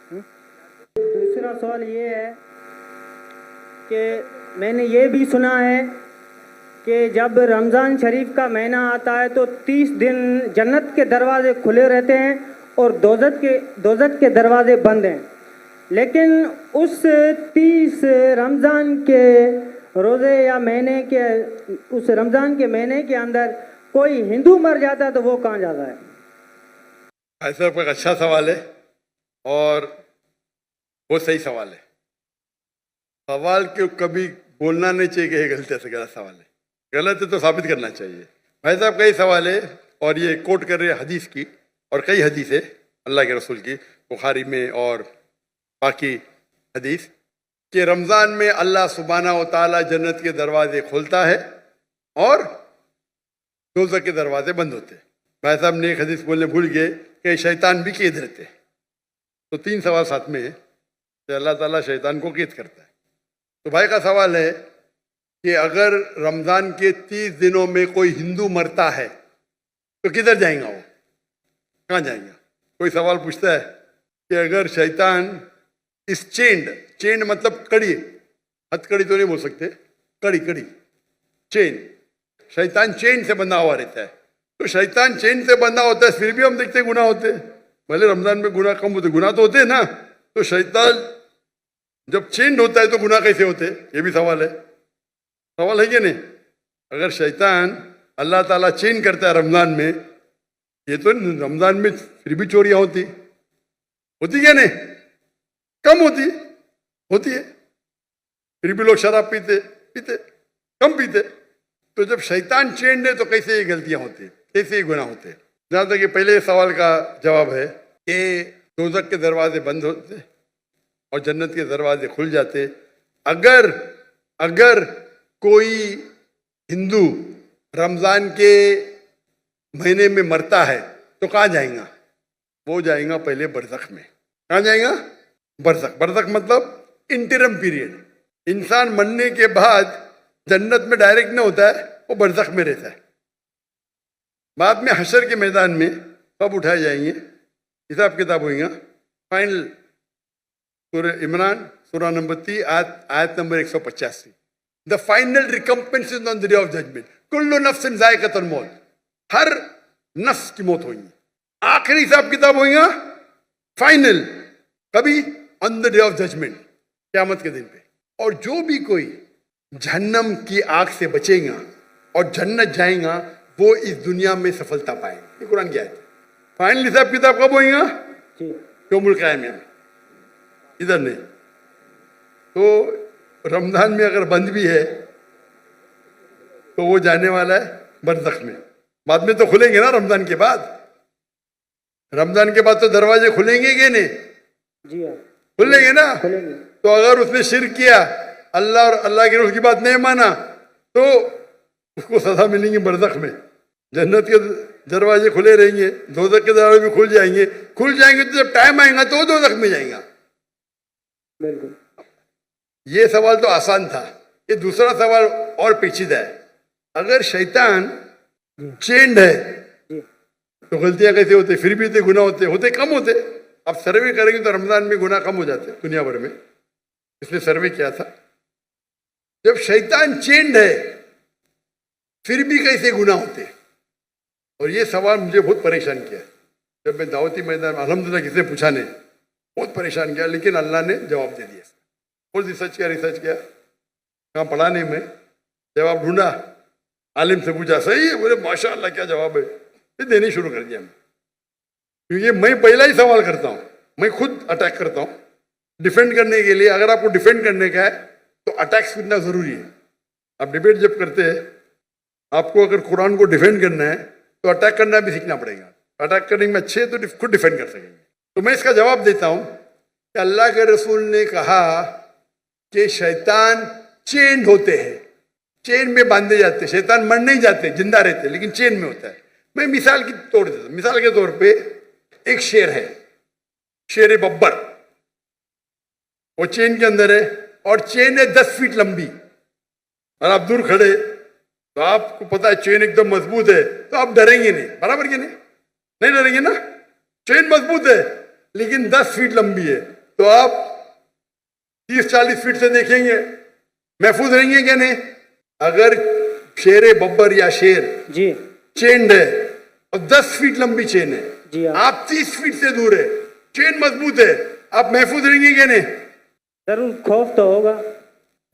दूसरा सवाल ये है कि मैंने ये भी सुना है कि जब रमज़ान शरीफ का महीना आता है तो 30 दिन जन्नत के दरवाजे खुले रहते हैं और दोज़ख के दरवाजे बंद हैं, लेकिन उस 30 रमज़ान के रोज़े या महीने के उस रमज़ान के महीने के अंदर कोई हिंदू मर जाता है तो वो कहाँ जाता है? ऐसा एक अच्छा सवाल है और वो सही सवाल है। सवाल के कभी बोलना नहीं चाहिए कि ये गलत है, गलत सवाल है। गलत है तो साबित करना चाहिए। भाई साहब कई सवाल है और ये कोट कर रहे हैं हदीस की, और कई हदीस है अल्लाह के रसूल की, बुखारी में और बाकी हदीस, कि रमज़ान में अल्लाह सुब्हानहू व तआला जन्नत के दरवाजे खोलता है और दोज़ख के दरवाजे बंद होते हैं। भाई साहब ने एक हदीस बोलने भूल गए कि शैतान भी कैद रहते हैं। तो 3 सवाल साथ में है कि अल्लाह ताला शैतान को कैद करता है। तो भाई का सवाल है कि अगर रमज़ान के 30 दिनों में कोई हिंदू मरता है तो किधर जाएगा, वो कहाँ जाएगा? कोई सवाल पूछता है कि अगर शैतान इस चेंड मतलब कड़ी, हथकड़ी तो नहीं बोल सकते, कड़ी चेन, शैतान चेन से बंधा हुआ रहता है। तो शैतान चेन से बंधा होता है, फिर भी हम देखते गुनाह होते हैं। भले रमज़ान में गुनाह कम होते, गुनाह तो होते हैं ना। तो शैतान जब चेंज होता है तो गुनाह कैसे होते हैं? ये भी सवाल है कि नहीं? अगर शैतान अल्लाह ताला चेंज करता है रमज़ान में, ये तो रमज़ान में फिर भी चोरियां होती क्या नहीं? कम होती है, फिर भी लोग शराब पीते कम पीते। तो जब शैतान चेंज है तो कैसे ये गलतियां होती है, कैसे ये गुनाह होते हैं? जहाँ तक कि पहले सवाल का जवाब है कि दोज़ख के दरवाजे बंद होते और जन्नत के दरवाजे खुल जाते। अगर कोई हिंदू रमज़ान के महीने में मरता है तो कहाँ जाएगा? वो जाएगा पहले बरज़ख में। कहाँ जाएगा? बरज़ख मतलब इंटरम पीरियड। इंसान मरने के बाद जन्नत में डायरेक्ट नहीं होता है, वो बरज़ख में रहता है। बाद में हशर के मैदान में कब उठाए जाएंगे, हिसाब किताब होगा। फाइनल सूरह इमरान सूरह नंबर 3 आयत number 185, the final recompense is on the day of judgement, कुल्लु नफ्सिन ज़ाइक़तुल मौत, हर नफ्स की मौत होगी। आखिरी हिसाब किताब होगा फाइनल, कभी? On the day of judgement, क़यामत के दिन पे। और जो भी कोई जहन्नम की आग से बचेगा और जन्नत जाएगा, वो इस दुनिया में सफलता पाएगा। ये कुरान की आयत है। फाइनल हिसाब किताब कब होगा? यौमुल क़यामह में, इधर नहीं। तो रमज़ान में अगर बंद भी है तो वो जाने वाला है बरज़ख में। बाद में तो खुलेंगे ना रमज़ान के बाद। रमज़ान के बाद तो दरवाजे खुलेंगे कि नहीं? जी हाँ, खुलेंगे ना। खुलेंगे। तो अगर उसने शिर्क किया, अल्लाह और अल्लाह के रसूल की बात नहीं माना, तो उसको सजा मिलेंगी बरज़ख में। जन्नत के दरवाजे खुले रहेंगे, दोज़ख के दरवाजे भी खुल जाएंगे। तो जब टाइम आएगा तो वो दोज़ख में जाएगा। बिल्कुल। ये सवाल तो आसान था। ये दूसरा सवाल और पेचीदा है। अगर शैतान चेंड है तो गलतियां कैसे होते, फिर भी गुनाह होते कम होते। अब सर्वे करेंगे तो रमज़ान में गुनाह कम हो जाते दुनिया भर में। इसने सर्वे किया था, जब शैतान चेंड है फिर भी कैसे गुनाह होते। और ये सवाल मुझे बहुत परेशान किया। जब मैं दावती मैदान में अल्हम्दुलिल्लाह किसी ने पूछा नहीं, बहुत परेशान किया, लेकिन अल्लाह ने जवाब दे दिया। बहुत रिसर्च किया, कहाँ पढ़ा नहीं मैं, जवाब ढूंढा, आलिम से पूछा, सही है, बोले माशाअल्लाह क्या जवाब है। फिर देने शुरू कर दिया मैं, क्योंकि मैं पहला ही सवाल करता हूँ, मैं खुद अटैक करता हूँ डिफेंड करने के लिए। अगर आपको डिफेंड करने का है तो अटैक सीखना जरूरी है। आप डिबेट जब करते हैं, आपको अगर कुरान को डिफेंड करना है तो अटैक करना भी सीखना पड़ेगा। अटैक करने में अच्छे तो खुद डिफेंड कर सकेंगे। तो मैं इसका जवाब देता हूँ कि अल्लाह के रसूल ने कहा कि शैतान चेन होते हैं, चेन में बांधे जाते हैं। शैतान मर नहीं जाते, जिंदा रहते, लेकिन चेन में होता है। मैं मिसाल के तौर पे एक शेर है, शेर बब्बर, वो चेन के अंदर है और चेन है 10 फीट लंबी, और आप दूर खड़े तो आपको पता है चेन एकदम मजबूत है, तो आप डरेंगे नहीं, बराबर के नहीं डरेंगे ना। चेन मजबूत है लेकिन 10 फीट लंबी है, तो आप 30-40 फीट से देखेंगे, महफूज रहेंगे क्या नहीं? अगर शेर बब्बर या शेर जी चेन है और 10 फीट लंबी चेन है, जी हाँ। आप 30 फीट से दूर है, चेन मजबूत है, आप महफूज रहेंगे क्या नहीं? जरूर खौफ तो होगा।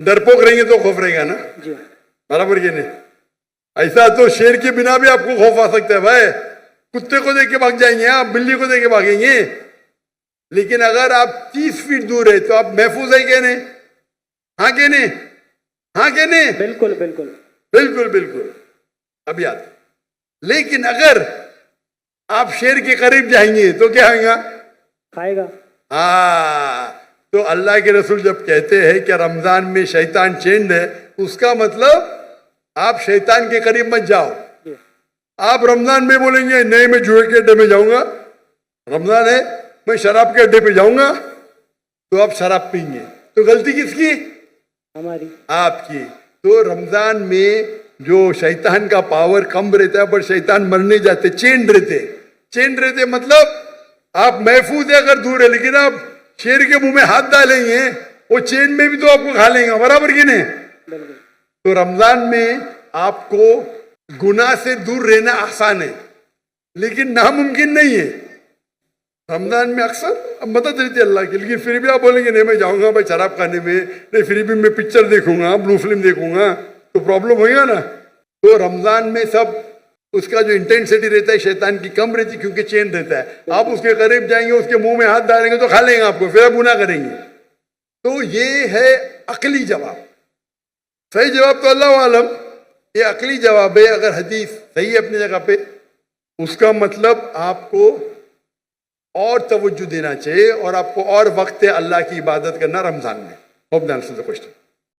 डरपोक रहेंगे तो खौफ रहेगा ना, जी बराबर क्या नहीं? ऐसा तो शेर के बिना भी आपको खौफ आ सकता है भाई, कुत्ते को देख के भाग जाएंगे आप, बिल्ली को देख के भागेंगे। लेकिन अगर आप 30 फीट दूर है तो आप महफूज है क्या नहीं? हाँ क्या नहीं? हाँ क्या नहीं? बिल्कुल बिल्कुल बिल्कुल बिल्कुल। अब याद, लेकिन अगर आप शेर के करीब जाएंगे तो क्या होगा? खाएगा। हाँ, तो अल्लाह के रसूल जब कहते हैं कि रमजान में शैतान चेंड है, उसका मतलब आप शैतान के करीब मत जाओ। आप रमजान में बोलेंगे नहीं मैं जुए के अड्डे में जाऊंगा, रमजान है मैं शराब के अड्डे पे जाऊंगा, तो आप शराब पीएंगे, तो गलती किसकी? हमारी, आपकी। तो रमजान में जो शैतान का पावर कम रहता है, पर शैतान मरने जाते, चेंड रहते, चेंड रहते मतलब आप महफूज है अगर दूर है, लेकिन आप शेर के मुंह में हाथ डालेंगे वो चेन में भी तो आपको खा लेंगे, बराबर की नहीं? बिल्कुल। तो रमजान में आपको गुनाह से दूर रहना आसान है, लेकिन नामुमकिन नहीं है। रमजान में अक्सर मदद रहती है अल्लाह की, लेकिन फिर भी आप बोलेंगे नहीं मैं जाऊंगा भाई शराब खाने में, नहीं फिर भी मैं पिक्चर देखूंगा, ब्लू फिल्म देखूंगा, तो प्रॉब्लम होगा ना। तो रमजान में सब उसका जो इंटेंसिटी रहता है शैतान की कम रहती, क्योंकि चेन रहता है। आप उसके करीब जाएंगे, उसके मुंह में हाथ डालेंगे तो खा लेंगे आपको, फिर आप गुनाह करेंगे। तो ये है अकली जवाब। सही जवाब तो अल्लाह आलम, ये अकली जवाब है। अगर हदीस सही है अपनी जगह पे, उसका मतलब आपको और तवज्जो देना चाहिए और आपको और वक्त है अल्लाह की इबादत करना रमजान में। Hope the answer the question.